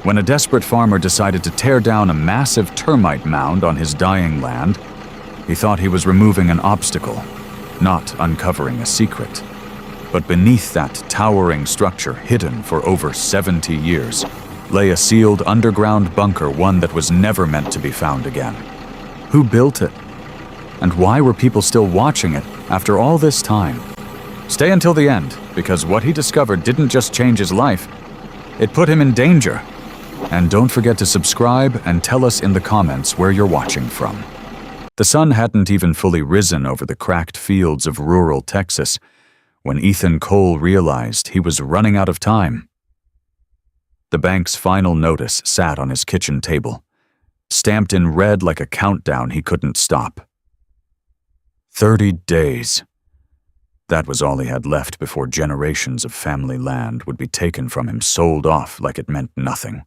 When a desperate farmer decided to tear down a massive termite mound on his dying land, he thought he was removing an obstacle, not uncovering a secret. But beneath that towering structure, hidden for over 70 years, lay a sealed underground bunker, one that was never meant to be found again. Who built it? And why were people still watching it after all this time? Stay until the end, because what he discovered didn't just change his life, it put him in danger. And don't forget to subscribe and tell us in the comments where you're watching from. The sun hadn't even fully risen over the cracked fields of rural Texas when Ethan Cole realized he was running out of time. The bank's final notice sat on his kitchen table, stamped in red like a countdown he couldn't stop. 30 days. That was all he had left before generations of family land would be taken from him, sold off like it meant nothing.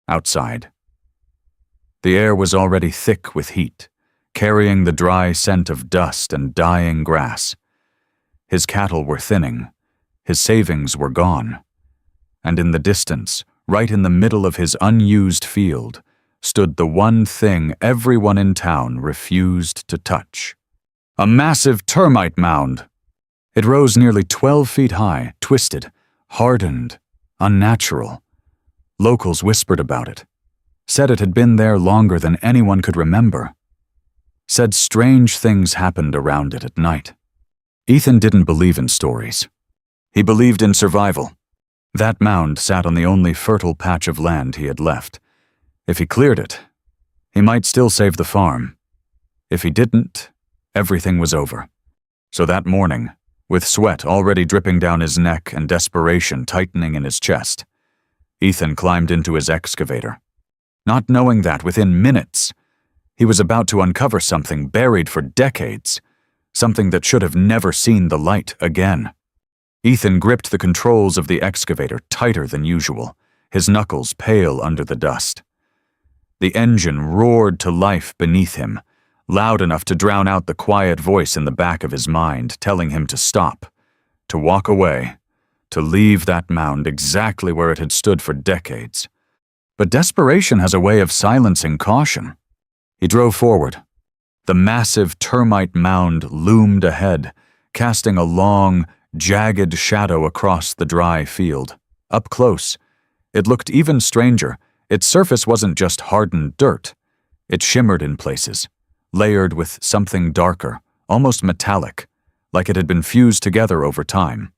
Outside, the air was already thick with heat, carrying the dry scent of dust and dying grass. His cattle were thinning, his savings were gone, and in the distance, right in the middle of his unused field, stood the one thing everyone in town refused to touch. A massive termite mound. It rose nearly 12 feet high, twisted, hardened, unnatural. Locals whispered about it, said it had been there longer than anyone could remember, said strange things happened around it at night. Ethan didn't believe in stories. He believed in survival. That mound sat on the only fertile patch of land he had left. If he cleared it, he might still save the farm. If he didn't, everything was over. So that morning, with sweat already dripping down his neck and desperation tightening in his chest, Ethan climbed into his excavator, not knowing that within minutes, he was about to uncover something buried for decades, something that should have never seen the light again. Ethan gripped the controls of the excavator tighter than usual, his knuckles pale under the dust. The engine roared to life beneath him, loud enough to drown out the quiet voice in the back of his mind telling him to stop, to walk away, to leave that mound exactly where it had stood for decades. But desperation has a way of silencing caution. He drove forward. The massive termite mound loomed ahead, casting a long, jagged shadow across the dry field. Up close, it looked even stranger. Its surface wasn't just hardened dirt. It shimmered in places, layered with something darker, almost metallic, like it had been fused together over time.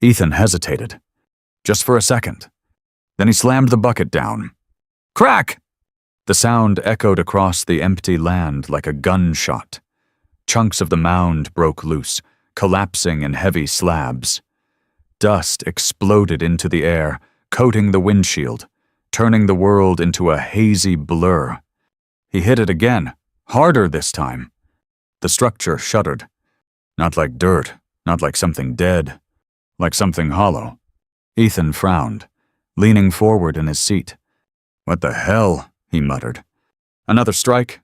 Ethan hesitated, just for a second. Then he slammed the bucket down. Crack! The sound echoed across the empty land like a gunshot. Chunks of the mound broke loose, collapsing in heavy slabs. Dust exploded into the air, coating the windshield, turning the world into a hazy blur. He hit it again, harder this time. The structure shuddered. Not like dirt, not like something dead, like something hollow. Ethan frowned, leaning forward in his seat. What the hell? He muttered. Another strike?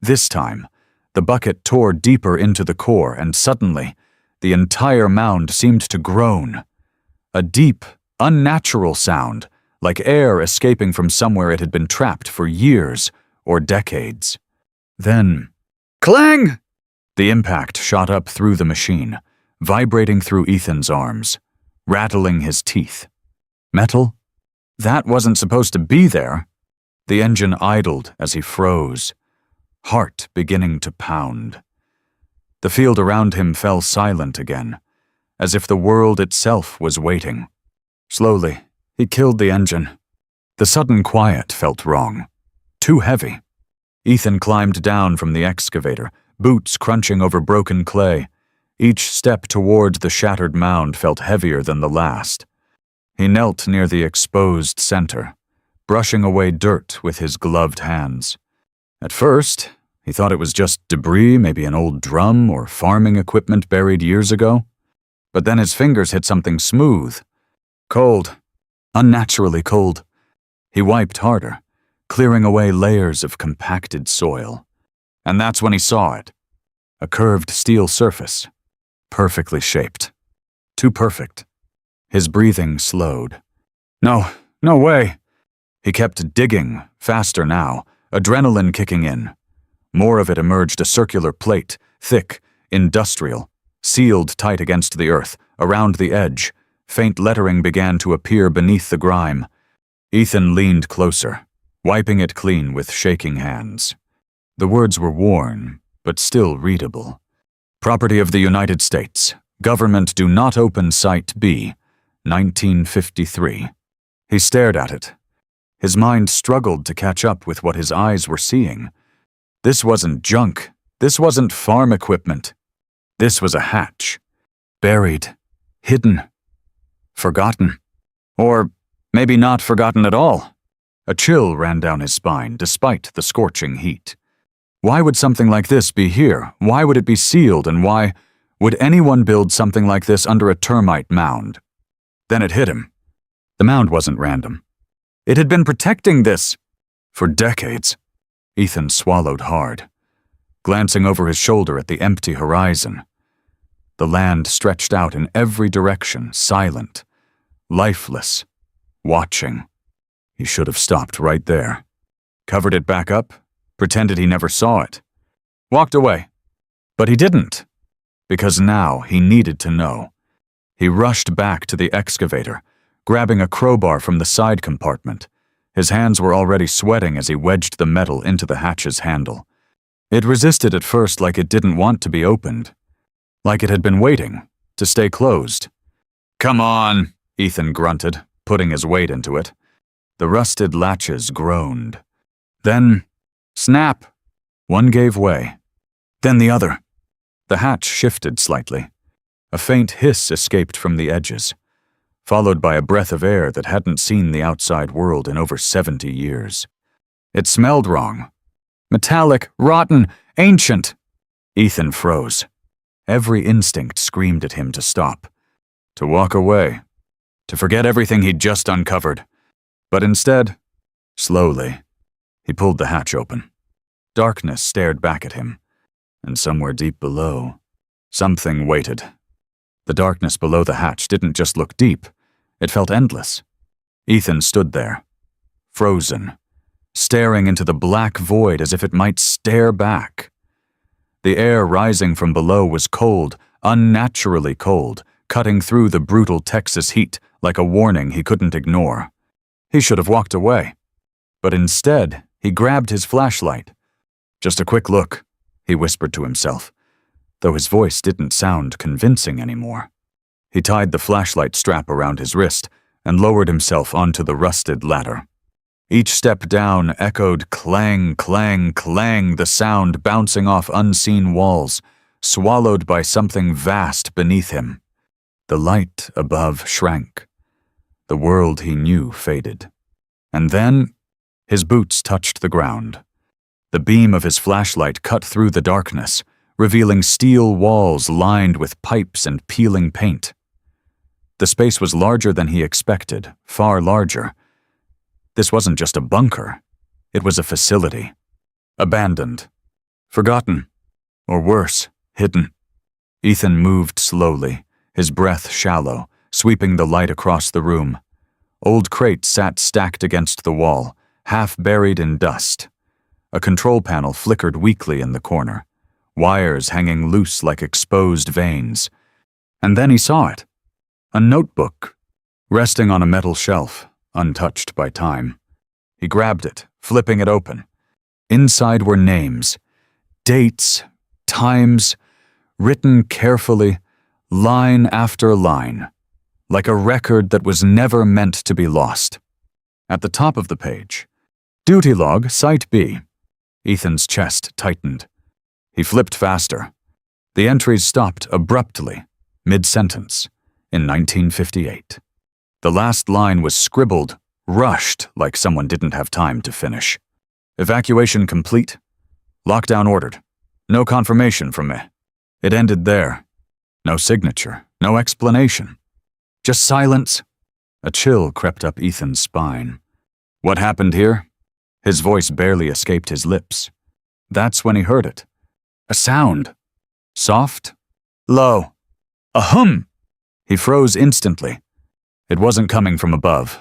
This time, the bucket tore deeper into the core, and suddenly, the entire mound seemed to groan. A deep, unnatural sound, like air escaping from somewhere it had been trapped for years or decades. Then, clang! The impact shot up through the machine, vibrating through Ethan's arms, rattling his teeth. Metal? That wasn't supposed to be there. The engine idled as he froze, heart beginning to pound. The field around him fell silent again, as if the world itself was waiting. Slowly, he killed the engine. The sudden quiet felt wrong, too heavy. Ethan climbed down from the excavator, boots crunching over broken clay. Each step towards the shattered mound felt heavier than the last. He knelt near the exposed center, brushing away dirt with his gloved hands. At first, he thought it was just debris, maybe an old drum or farming equipment buried years ago. But then his fingers hit something smooth. Cold. Unnaturally cold. He wiped harder, clearing away layers of compacted soil. And that's when he saw it. A curved steel surface, perfectly shaped. Too perfect. His breathing slowed. No way. He kept digging, faster now, adrenaline kicking in. More of it emerged, a circular plate, thick, industrial, sealed tight against the earth. Around the edge, faint lettering began to appear beneath the grime. Ethan leaned closer, wiping it clean with shaking hands. The words were worn, but still readable. Property of the United States. Government do not open Site B, 1953. He stared at it. His mind struggled to catch up with what his eyes were seeing. This wasn't junk. This wasn't farm equipment. This was a hatch. Buried. Hidden. Forgotten. Or maybe not forgotten at all. A chill ran down his spine, despite the scorching heat. Why would something like this be here? Why would it be sealed, and why would anyone build something like this under a termite mound? Then it hit him. The mound wasn't random. It had been protecting this for decades. Ethan swallowed hard, glancing over his shoulder at the empty horizon. The land stretched out in every direction, silent, lifeless, watching. He should have stopped right there. Covered it back up, pretended he never saw it. Walked away. But he didn't, because now he needed to know. He rushed back to the excavator, grabbing a crowbar from the side compartment. His hands were already sweating as he wedged the metal into the hatch's handle. It resisted at first, like it didn't want to be opened, like it had been waiting to stay closed. "Come on," Ethan grunted, putting his weight into it. The rusted latches groaned. Then, snap! One gave way. Then the other. The hatch shifted slightly. A faint hiss escaped from the edges, followed by a breath of air that hadn't seen the outside world in over 70 years. It smelled wrong. Metallic, rotten, ancient. Ethan froze. Every instinct screamed at him to stop, to walk away, to forget everything he'd just uncovered. But instead, slowly, he pulled the hatch open. Darkness stared back at him, and somewhere deep below, something waited. The darkness below the hatch didn't just look deep, it felt endless. Ethan stood there, frozen, staring into the black void as if it might stare back. The air rising from below was cold, unnaturally cold, cutting through the brutal Texas heat like a warning he couldn't ignore. He should have walked away, but instead he grabbed his flashlight. "Just a quick look," he whispered to himself, though his voice didn't sound convincing anymore. He tied the flashlight strap around his wrist and lowered himself onto the rusted ladder. Each step down echoed clang, clang, clang, the sound bouncing off unseen walls, swallowed by something vast beneath him. The light above shrank. The world he knew faded. And then, his boots touched the ground. The beam of his flashlight cut through the darkness, revealing steel walls lined with pipes and peeling paint. The space was larger than he expected, far larger. This wasn't just a bunker. It was a facility. Abandoned. Forgotten. Or worse, hidden. Ethan moved slowly, his breath shallow, sweeping the light across the room. Old crates sat stacked against the wall, half buried in dust. A control panel flickered weakly in the corner, wires hanging loose like exposed veins. And then he saw it. A notebook, resting on a metal shelf, untouched by time. He grabbed it, flipping it open. Inside were names, dates, times, written carefully, line after line, like a record that was never meant to be lost. At the top of the page, Duty Log, Site B. Ethan's chest tightened. He flipped faster. The entries stopped abruptly, mid-sentence, in 1958. The last line was scribbled, rushed like someone didn't have time to finish. Evacuation complete. Lockdown ordered. No confirmation from me. It ended there. No signature, no explanation. Just silence. A chill crept up Ethan's spine. What happened here? His voice barely escaped his lips. That's when he heard it. A sound. Soft. Low. A hum. He froze instantly. It wasn't coming from above.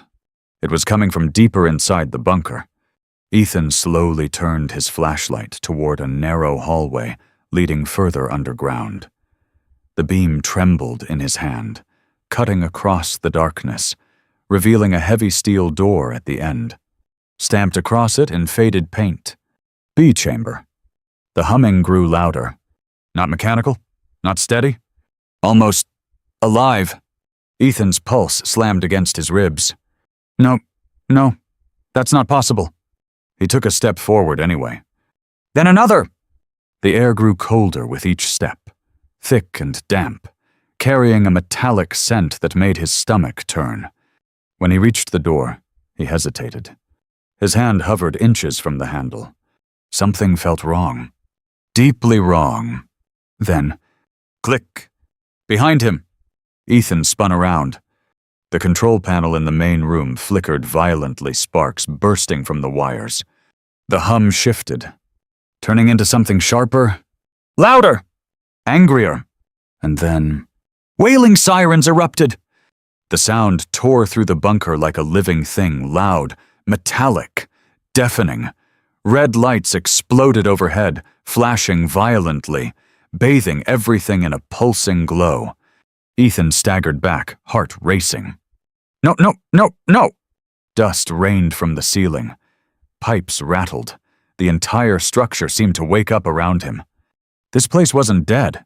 It was coming from deeper inside the bunker. Ethan slowly turned his flashlight toward a narrow hallway leading further underground. The beam trembled in his hand, cutting across the darkness, revealing a heavy steel door at the end. Stamped across it in faded paint, B chamber. The humming grew louder. Not mechanical, not steady, almost alive. Ethan's pulse slammed against his ribs. No, that's not possible. He took a step forward anyway. Then another! The air grew colder with each step, thick and damp, carrying a metallic scent that made his stomach turn. When he reached the door, he hesitated. His hand hovered inches from the handle. Something felt wrong. Deeply wrong. Then, click. Behind him. Ethan spun around. The control panel in the main room flickered violently, sparks bursting from the wires. The hum shifted, turning into something sharper, louder, angrier, and then wailing sirens erupted. The sound tore through the bunker like a living thing, loud, metallic, deafening. Red lights exploded overhead, flashing violently, bathing everything in a pulsing glow. Ethan staggered back, heart racing. No! Dust rained from the ceiling. Pipes rattled. The entire structure seemed to wake up around him. This place wasn't dead.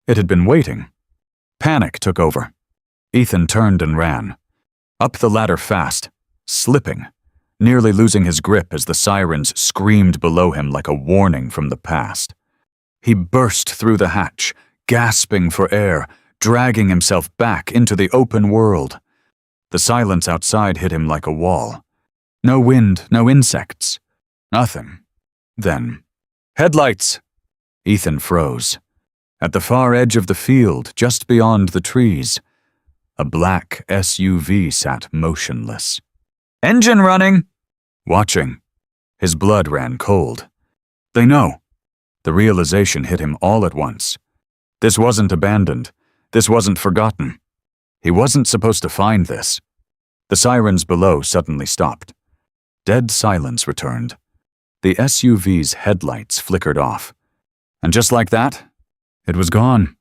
It had been waiting. Panic took over. Ethan turned and ran. Up the ladder fast, slipping, nearly losing his grip as the sirens screamed below him like a warning from the past. He burst through the hatch, gasping for air, dragging himself back into the open world. The silence outside hit him like a wall. No wind, no insects. Nothing. Then, headlights! Ethan froze. At the far edge of the field, just beyond the trees, a black SUV sat motionless. Engine running! Watching. His blood ran cold. They know. The realization hit him all at once. This wasn't abandoned. This wasn't forgotten. He wasn't supposed to find this. The sirens below suddenly stopped. Dead silence returned. The SUV's headlights flickered off. And just like that, it was gone.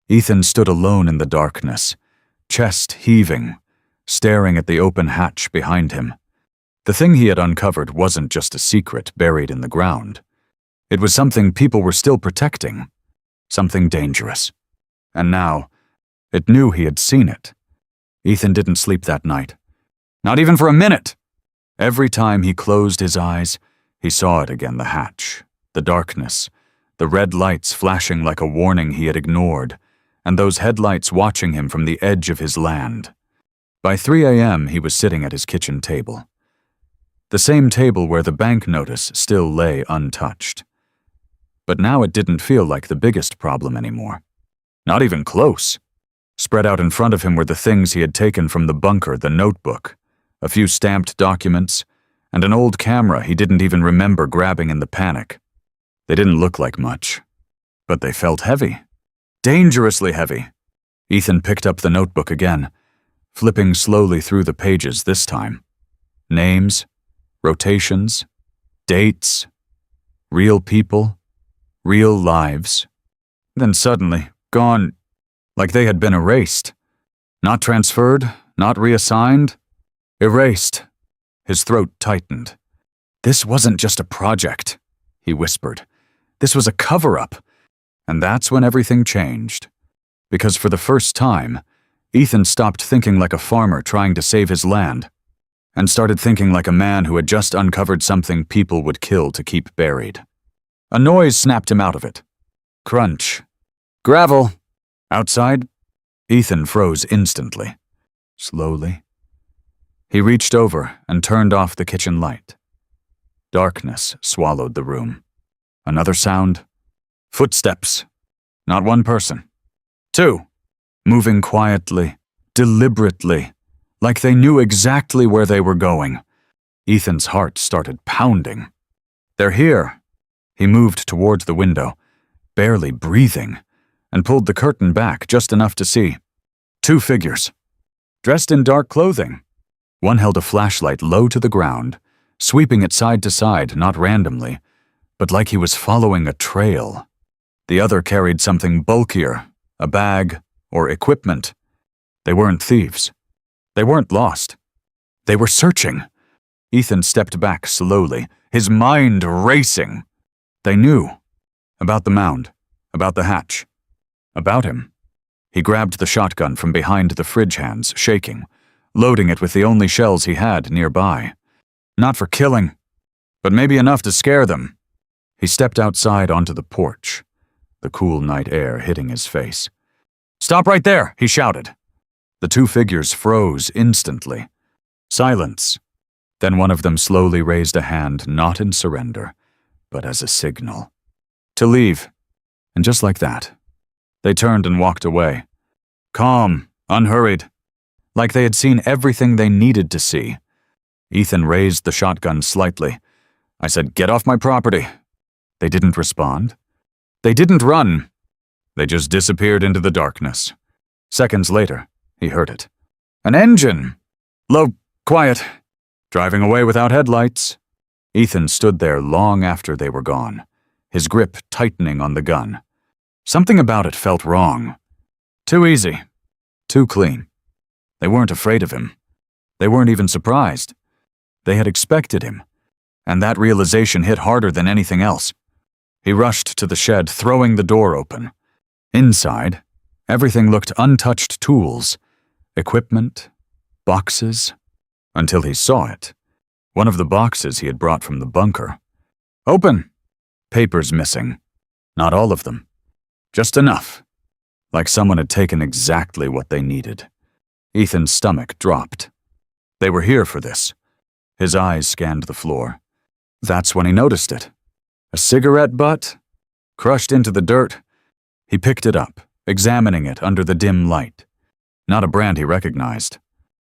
Ethan stood alone in the darkness, chest heaving, staring at the open hatch behind him. The thing he had uncovered wasn't just a secret buried in the ground. It was something people were still protecting. Something dangerous. And now, it knew he had seen it. Ethan didn't sleep that night. Not even for a minute. Every time he closed his eyes, he saw it again, the hatch, the darkness, the red lights flashing like a warning he had ignored, and those headlights watching him from the edge of his land. By 3 a.m., he was sitting at his kitchen table. The same table where the bank notice still lay untouched. But now it didn't feel like the biggest problem anymore. Not even close. Spread out in front of him were the things he had taken from the bunker, the notebook, a few stamped documents, and an old camera he didn't even remember grabbing in the panic. They didn't look like much, but they felt heavy. Dangerously heavy. Ethan picked up the notebook again, flipping slowly through the pages this time. Names, rotations, dates, real people, real lives. Then suddenly, gone, like they had been erased. Not transferred, not reassigned. Erased. His throat tightened. This wasn't just a project, he whispered. This was a cover-up. And that's when everything changed. Because for the first time, Ethan stopped thinking like a farmer trying to save his land, and started thinking like a man who had just uncovered something people would kill to keep buried. A noise snapped him out of it. Crunch. Gravel. Outside, Ethan froze instantly. Slowly. He reached over and turned off the kitchen light. Darkness swallowed the room. Another sound. Footsteps. Not one person. Two. Moving quietly, deliberately, like they knew exactly where they were going. Ethan's heart started pounding. They're here. He moved towards the window, barely breathing, and pulled the curtain back just enough to see. Two figures. Dressed in dark clothing. One held a flashlight low to the ground, sweeping it side to side, not randomly, but like he was following a trail. The other carried something bulkier, a bag or equipment. They weren't thieves. They weren't lost. They were searching. Ethan stepped back slowly, his mind racing. They knew. About the mound. About the hatch. About him. He grabbed the shotgun from behind the fridge hands, shaking, loading it with the only shells he had nearby. Not for killing, but maybe enough to scare them. He stepped outside onto the porch, the cool night air hitting his face. "Stop right there!" he shouted. The two figures froze instantly. Silence. Then one of them slowly raised a hand, not in surrender, but as a signal. To leave. And just like that, they turned and walked away. Calm, unhurried, like they had seen everything they needed to see. Ethan raised the shotgun slightly. I said, "Get off my property." They didn't respond. They didn't run. They just disappeared into the darkness. Seconds later, he heard it. An engine! Low, quiet. Driving away without headlights. Ethan stood there long after they were gone, his grip tightening on the gun. Something about it felt wrong. Too easy. Too clean. They weren't afraid of him. They weren't even surprised. They had expected him, and that realization hit harder than anything else. He rushed to the shed, throwing the door open. Inside, everything looked untouched tools, equipment, boxes, until he saw it. One of the boxes he had brought from the bunker. Open. Papers missing. Not all of them. Just enough. Like someone had taken exactly what they needed. Ethan's stomach dropped. They were here for this. His eyes scanned the floor. That's when he noticed it. A cigarette butt, crushed into the dirt. He picked it up, examining it under the dim light. Not a brand he recognized.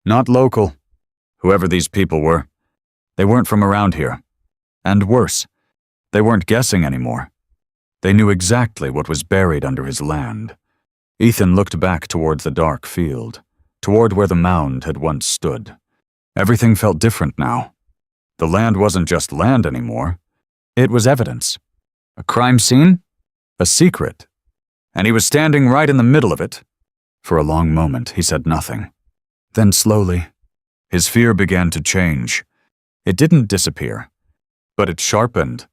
Not local. Whoever these people were. They weren't from around here. And worse, they weren't guessing anymore. They knew exactly what was buried under his land. Ethan looked back toward the dark field, toward where the mound had once stood. Everything felt different now. The land wasn't just land anymore. It was evidence. A crime scene? A secret. And he was standing right in the middle of it. For a long moment, he said nothing. Then slowly, his fear began to change. It didn't disappear, but it sharpened,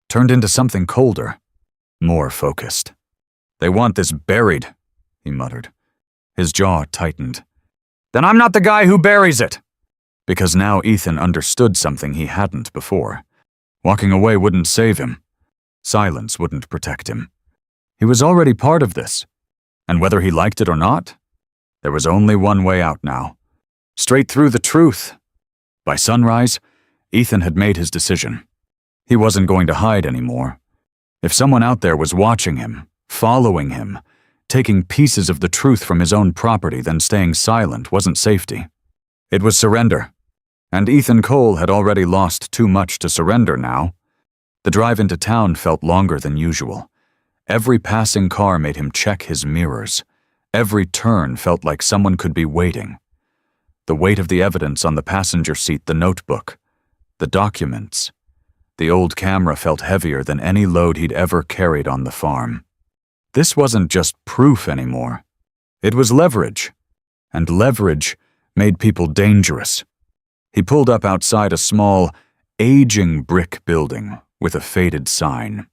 turned into something colder, more focused. They want this buried, he muttered. His jaw tightened. Then I'm not the guy who buries it! Because now Ethan understood something he hadn't before. Walking away wouldn't save him. Silence wouldn't protect him. He was already part of this. And whether he liked it or not, there was only one way out now. Straight through the truth. By sunrise, Ethan had made his decision. He wasn't going to hide anymore. If someone out there was watching him, following him, taking pieces of the truth from his own property, then staying silent wasn't safety. It was surrender. And Ethan Cole had already lost too much to surrender now. The drive into town felt longer than usual. Every passing car made him check his mirrors. Every turn felt like someone could be waiting. The weight of the evidence on the passenger seat, the notebook, the documents. The old camera felt heavier than any load he'd ever carried on the farm. This wasn't just proof anymore. It was leverage. And leverage made people dangerous. He pulled up outside a small, aging brick building with a faded sign.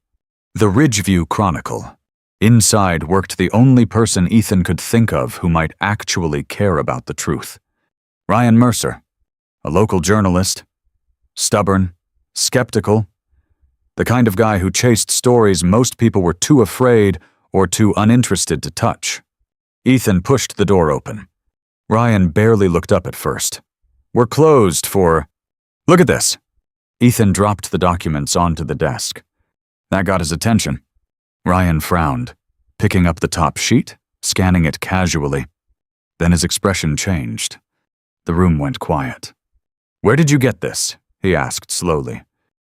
The Ridgeview Chronicle. Inside worked the only person Ethan could think of who might actually care about the truth. Ryan Mercer, a local journalist. Stubborn, skeptical. The kind of guy who chased stories most people were too afraid or too uninterested to touch. Ethan pushed the door open. Ryan barely looked up at first. We're closed for... Look at this. Ethan dropped the documents onto the desk. That got his attention. Ryan frowned, picking up the top sheet, scanning it casually. Then his expression changed. The room went quiet. Where did you get this? He asked slowly.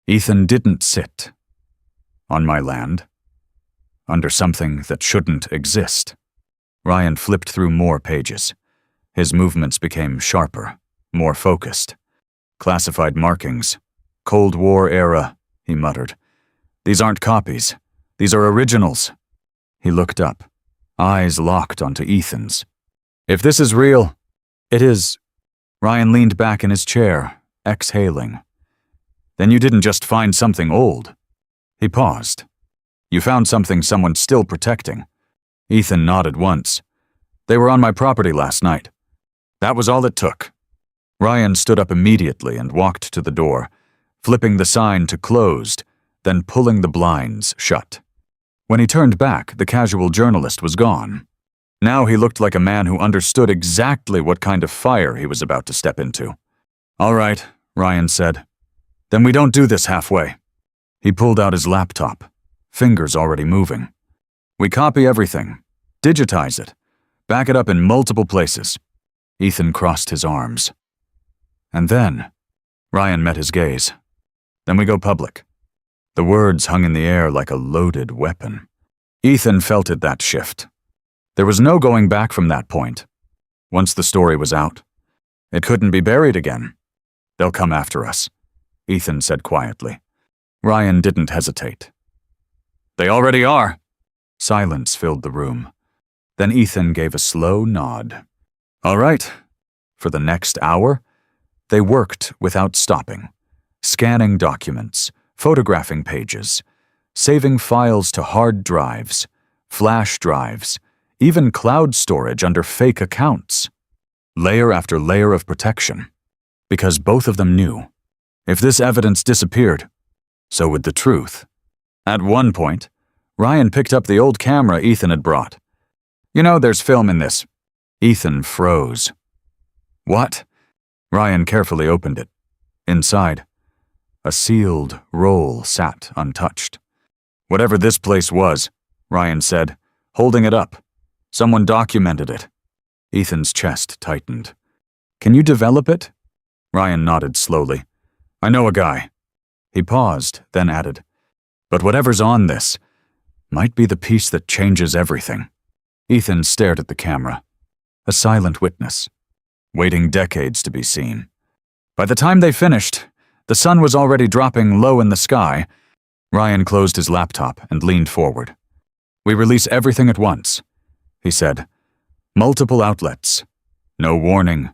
Ethan didn't sit. On my land. Under something that shouldn't exist. Ryan flipped through more pages. His movements became sharper, more focused. Classified markings. Cold War era, he muttered. These aren't copies. These are originals. He looked up, eyes locked onto Ethan's. If this is real, it is. Ryan leaned back in his chair, exhaling. Then you didn't just find something old. He paused. You found something someone's still protecting. Ethan nodded once. They were on my property last night. That was all it took. Ryan stood up immediately and walked to the door, flipping the sign to closed, then pulling the blinds shut. When he turned back, the casual journalist was gone. Now he looked like a man who understood exactly what kind of fire he was about to step into. All right, Ryan said. Then we don't do this halfway. He pulled out his laptop, fingers already moving. We copy everything, digitize it, back it up in multiple places. Ethan crossed his arms. And then, Ryan met his gaze. Then we go public. The words hung in the air like a loaded weapon. Ethan felt it that shift. There was no going back from that point. Once the story was out, it couldn't be buried again. They'll come after us, Ethan said quietly. Ryan didn't hesitate. They already are. Silence filled the room. Then Ethan gave a slow nod. All right. For the next hour, they worked without stopping, scanning documents, photographing pages, saving files to hard drives, flash drives, even cloud storage under fake accounts. Layer after layer of protection. Because both of them knew, if this evidence disappeared, so would the truth. At one point, Ryan picked up the old camera Ethan had brought. You know, there's film in this. Ethan froze. What? Ryan carefully opened it. Inside, a sealed roll sat untouched. Whatever this place was, Ryan said, holding it up. Someone documented it. Ethan's chest tightened. Can you develop it? Ryan nodded slowly. I know a guy. He paused, then added, but whatever's on this might be the piece that changes everything. Ethan stared at the camera, a silent witness, waiting decades to be seen. By the time they finished, the sun was already dropping low in the sky. Ryan closed his laptop and leaned forward. We release everything at once, he said. Multiple outlets. No warning.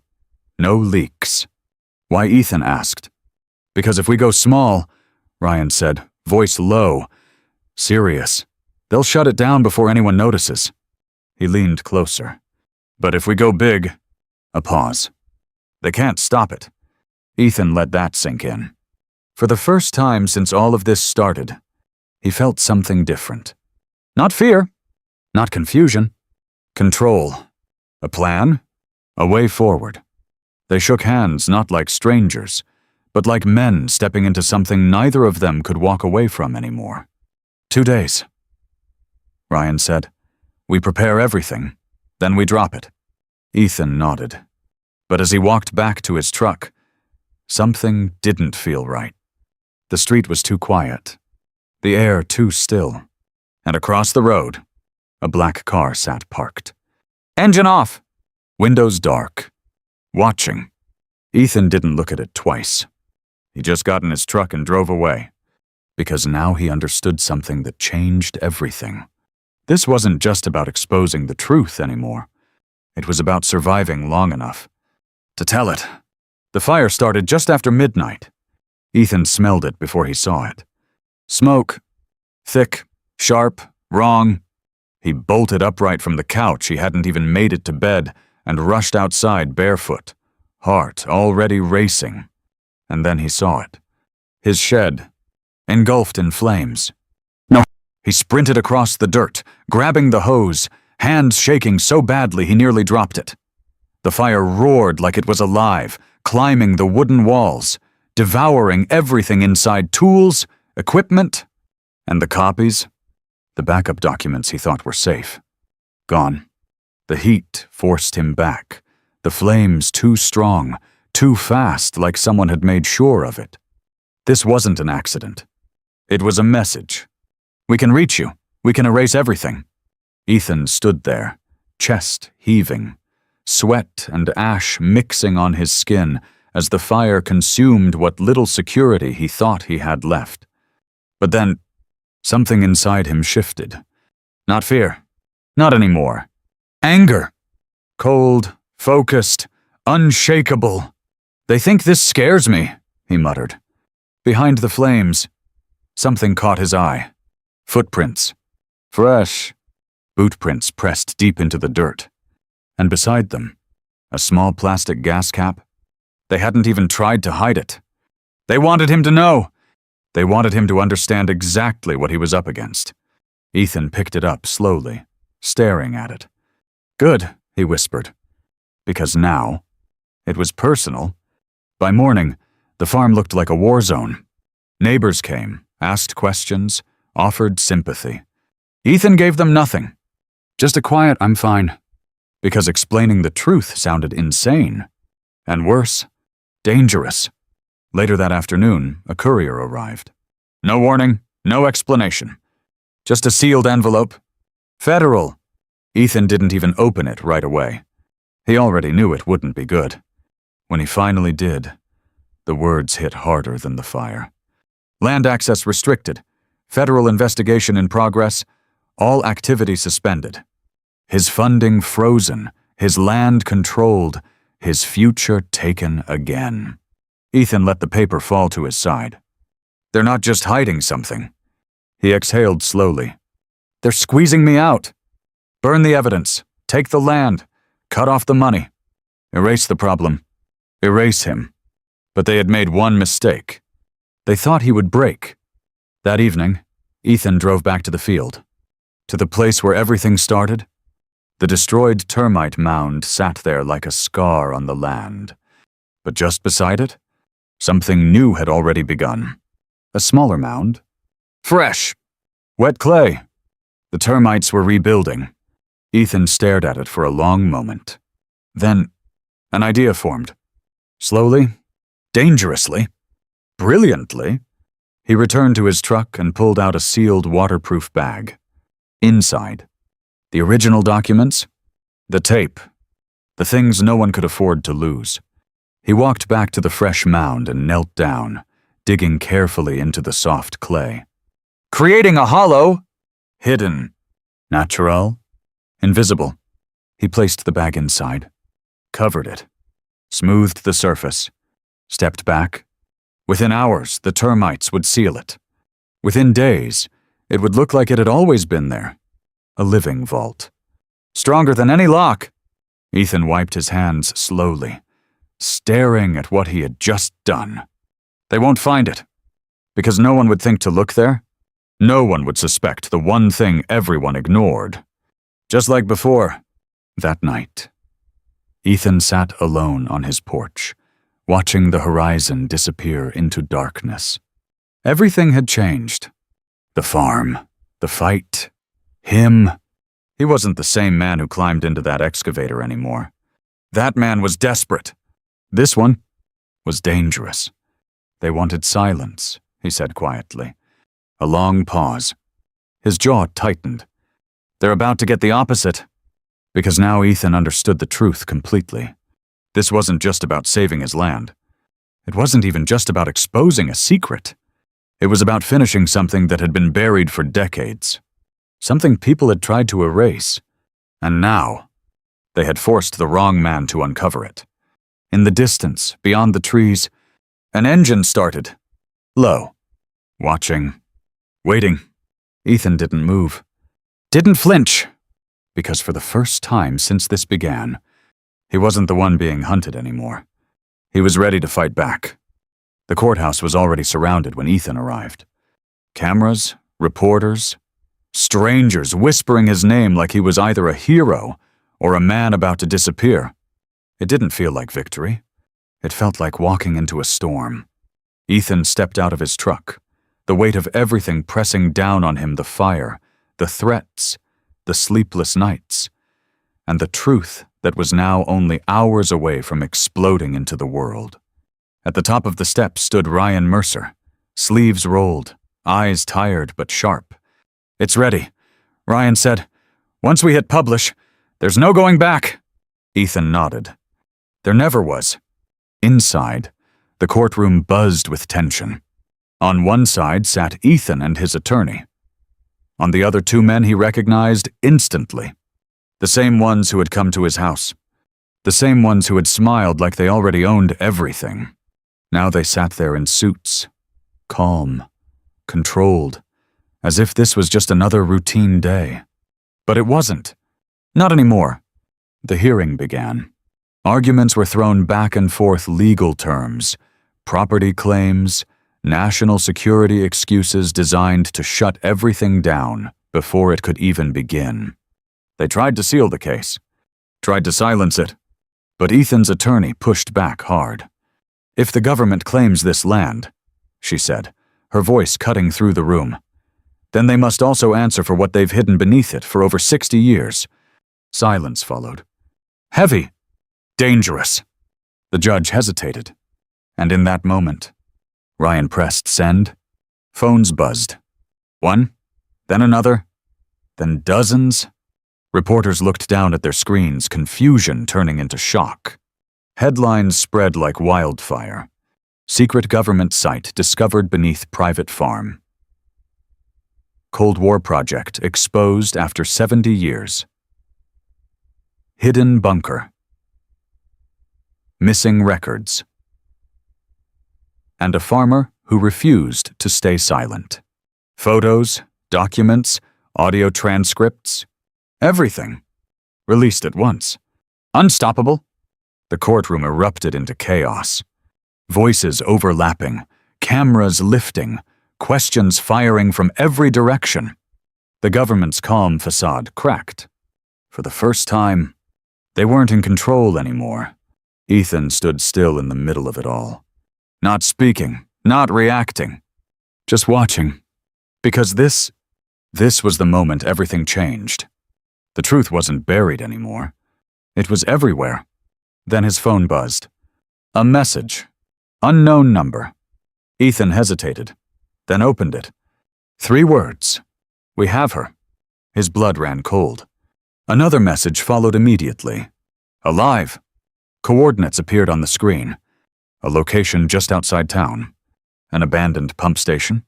No leaks. Why, Ethan asked. Because if we go small, Ryan said, voice low, serious, they'll shut it down before anyone notices. He leaned closer. But if we go big, a pause. They can't stop it. Ethan let that sink in. For the first time since all of this started, he felt something different. Not fear, not confusion. Control. A plan. A way forward. They shook hands not like strangers, but like men stepping into something neither of them could walk away from anymore. 2 days. Ryan said. We prepare everything, then we drop it. Ethan nodded. But as he walked back to his truck, something didn't feel right. The street was too quiet, the air too still, and across the road, a black car sat parked. Engine off! Windows dark. Watching. Ethan didn't look at it twice. He just got in his truck and drove away. Because now he understood something that changed everything. This wasn't just about exposing the truth anymore. It was about surviving long enough to tell it. The fire started just after midnight. Ethan smelled it before he saw it. Smoke. Thick, sharp, wrong. He bolted upright from the couch he hadn't even made it to bed and rushed outside barefoot, heart already racing. And then he saw it. His shed, engulfed in flames. No. He sprinted across the dirt, grabbing the hose, hands shaking so badly he nearly dropped it. The fire roared like it was alive, climbing the wooden walls, devouring everything inside, tools, equipment, and the copies, the backup documents he thought were safe. Gone. The heat forced him back, the flames too strong, too fast, like someone had made sure of it. This wasn't an accident. It was a message. We can reach you. We can erase everything. Ethan stood there, chest heaving, sweat and ash mixing on his skin as the fire consumed what little security he thought he had left. But then, something inside him shifted. Not fear. Not anymore. Anger. Cold, focused, unshakable. "They think this scares me," he muttered. Behind the flames, something caught his eye. Footprints. Fresh. Boot prints pressed deep into the dirt. And beside them, a small plastic gas cap. They hadn't even tried to hide it. They wanted him to know. They wanted him to understand exactly what he was up against. Ethan picked it up slowly, staring at it. "Good," he whispered. Because now, it was personal. By morning, the farm looked like a war zone. Neighbors came, asked questions, offered sympathy. Ethan gave them nothing. Just a quiet, "I'm fine." Because explaining the truth sounded insane. And worse, dangerous. Later that afternoon, a courier arrived. No warning, no explanation. Just a sealed envelope. Federal. Ethan didn't even open it right away. He already knew it wouldn't be good. When he finally did, the words hit harder than the fire. Land access restricted. Federal investigation in progress. All activity suspended. His funding frozen. His land controlled. His future taken again. Ethan let the paper fall to his side. They're not just hiding something. He exhaled slowly. They're squeezing me out. Burn the evidence. Take the land. Cut off the money. Erase the problem. Erase him. But they had made one mistake. They thought he would break. That evening, Ethan drove back to the field. To the place where everything started. The destroyed termite mound sat there like a scar on the land. But just beside it, something new had already begun. A smaller mound. Fresh. Wet clay. The termites were rebuilding. Ethan stared at it for a long moment. Then, an idea formed. Slowly, dangerously, brilliantly, he returned to his truck and pulled out a sealed waterproof bag. Inside, the original documents, the tape, the things no one could afford to lose. He walked back to the fresh mound and knelt down, digging carefully into the soft clay. Creating a hollow. Hidden. Natural. Invisible. He placed the bag inside, covered it, smoothed the surface, stepped back. Within hours, the termites would seal it. Within days, it would look like it had always been there. A living vault. Stronger than any lock. Ethan wiped his hands slowly, staring at what he had just done. They won't find it, because no one would think to look there. No one would suspect the one thing everyone ignored. Just like before, that night, Ethan sat alone on his porch, watching the horizon disappear into darkness. Everything had changed. The farm, the fight, him. He wasn't the same man who climbed into that excavator anymore. That man was desperate. This one was dangerous. They wanted silence, he said quietly. A long pause. His jaw tightened. They're about to get the opposite. Because now Ethan understood the truth completely. This wasn't just about saving his land. It wasn't even just about exposing a secret. It was about finishing something that had been buried for decades. Something people had tried to erase. And now, they had forced the wrong man to uncover it. In the distance, beyond the trees, an engine started. Low. Watching. Waiting. Ethan didn't move. Didn't flinch. Because for the first time since this began, he wasn't the one being hunted anymore. He was ready to fight back. The courthouse was already surrounded when Ethan arrived. Cameras, reporters, strangers whispering his name like he was either a hero or a man about to disappear. It didn't feel like victory. It felt like walking into a storm. Ethan stepped out of his truck, the weight of everything pressing down on him, the fire, the threats, the sleepless nights, and the truth that was now only hours away from exploding into the world. At the top of the steps stood Ryan Mercer, sleeves rolled, eyes tired but sharp. It's ready, Ryan said. Once we hit publish, there's no going back. Ethan nodded. There never was. Inside, the courtroom buzzed with tension. On one side sat Ethan and his attorney. On the other two men he recognized instantly. The same ones who had come to his house. The same ones who had smiled like they already owned everything. Now they sat there in suits, calm, controlled, as if this was just another routine day. But it wasn't. Not anymore. The hearing began. Arguments were thrown back and forth, legal terms, property claims, national security excuses designed to shut everything down before it could even begin. They tried to seal the case, tried to silence it, but Ethan's attorney pushed back hard. "If the government claims this land," she said, her voice cutting through the room, "then they must also answer for what they've hidden beneath it for over 60 years. Silence followed. Heavy. Dangerous. The judge hesitated. And in that moment, Ryan pressed send. Phones buzzed. One, then another, then dozens. Reporters looked down at their screens, confusion turning into shock. Headlines spread like wildfire. Secret government site discovered beneath private farm. Cold War project exposed after 70 years. Hidden bunker. Missing records. And a farmer who refused to stay silent. Photos, documents, audio transcripts, everything. Released at once. Unstoppable. The courtroom erupted into chaos. Voices overlapping, cameras lifting, questions firing from every direction. The government's calm facade cracked. For the first time, they weren't in control anymore. Ethan stood still in the middle of it all. Not speaking, not reacting, just watching. Because this was the moment everything changed. The truth wasn't buried anymore. It was everywhere. Then his phone buzzed. A message. Unknown number. Ethan hesitated, then opened it. 3 words. "We have her." His blood ran cold. Another message followed immediately. Alive. Coordinates appeared on the screen. A location just outside town. An abandoned pump station.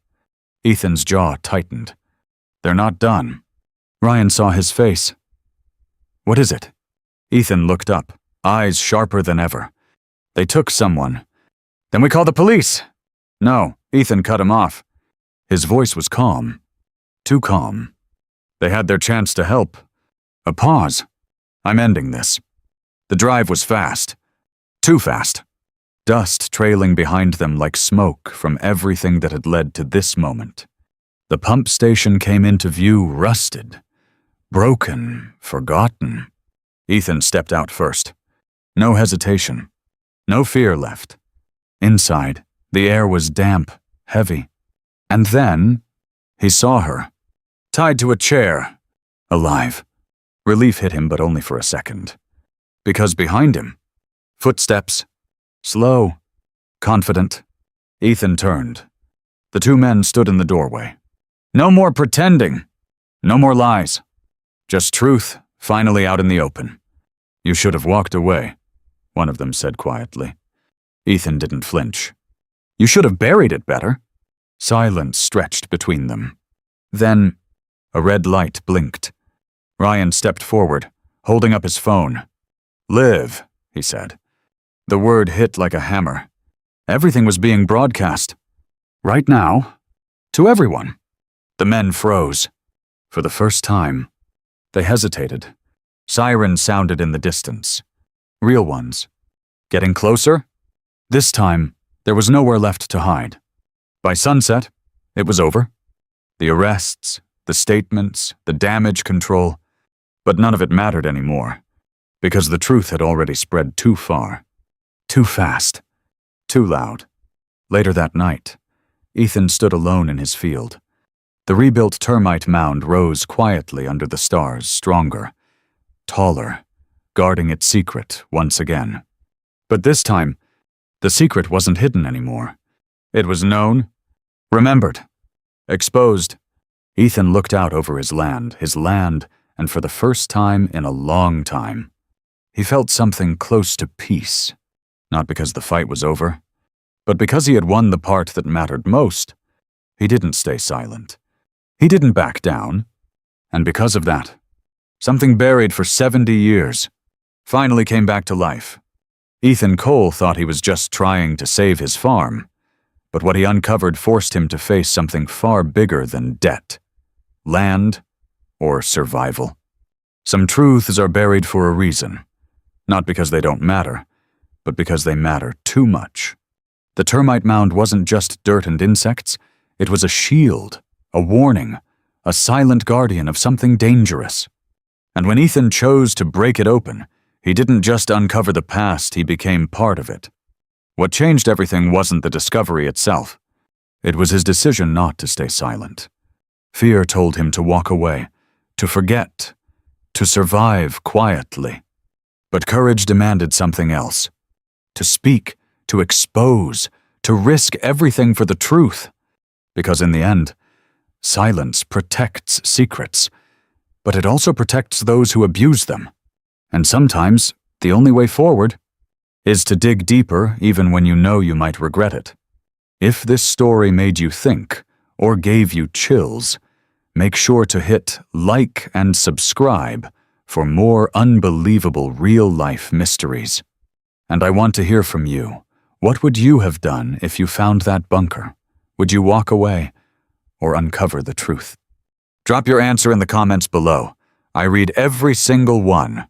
Ethan's jaw tightened. They're not done. Ryan saw his face. What is it? Ethan looked up, eyes sharper than ever. They took someone. Then we call the police. No, Ethan cut him off. His voice was calm. Too calm. They had their chance to help. A pause. I'm ending this. The drive was fast. Too fast. Dust trailing behind them like smoke from everything that had led to this moment. The pump station came into view rusted, broken, forgotten. Ethan stepped out first. No hesitation. No fear left. Inside, the air was damp, heavy. And then, he saw her. Tied to a chair. Alive. Relief hit him, but only for a second. Because behind him, footsteps. Slow. Confident. Ethan turned. The 2 men stood in the doorway. No more pretending. No more lies. Just truth, finally out in the open. You should have walked away, one of them said quietly. Ethan didn't flinch. You should have buried it better. Silence stretched between them. Then, a red light blinked. Ryan stepped forward, holding up his phone. Live, he said. The word hit like a hammer. Everything was being broadcast. Right now, to everyone. The men froze. For the first time, they hesitated. Sirens sounded in the distance. Real ones. Getting closer? This time, there was nowhere left to hide. By sunset, it was over. The arrests, the statements, the damage control, but none of it mattered anymore, because the truth had already spread too far, too fast, too loud. Later that night, Ethan stood alone in his field. The rebuilt Termite Mound rose quietly under the stars, stronger, taller, guarding its secret once again. But this time, the secret wasn't hidden anymore. It was known, remembered, exposed. Ethan looked out over his land, and for the first time in a long time, he felt something close to peace, not because the fight was over, but because he had won the part that mattered most. He didn't stay silent. He didn't back down. And because of that, something buried for 70 years finally came back to life. Ethan Cole thought he was just trying to save his farm, but what he uncovered forced him to face something far bigger than debt, land, or survival. Some truths are buried for a reason, not because they don't matter, but because they matter too much. The termite mound wasn't just dirt and insects, it was a shield, a warning, a silent guardian of something dangerous. And when Ethan chose to break it open, he didn't just uncover the past, he became part of it. What changed everything wasn't the discovery itself. It was his decision not to stay silent. Fear told him to walk away, to forget, to survive quietly. But courage demanded something else. To speak, to expose, to risk everything for the truth. Because in the end, silence protects secrets, but it also protects those who abuse them. And sometimes, the only way forward is to dig deeper even when you know you might regret it. If this story made you think or gave you chills, make sure to hit like and subscribe for more unbelievable real-life mysteries. And I want to hear from you. What would you have done if you found that bunker? Would you walk away or uncover the truth? Drop your answer in the comments below. I read every single one.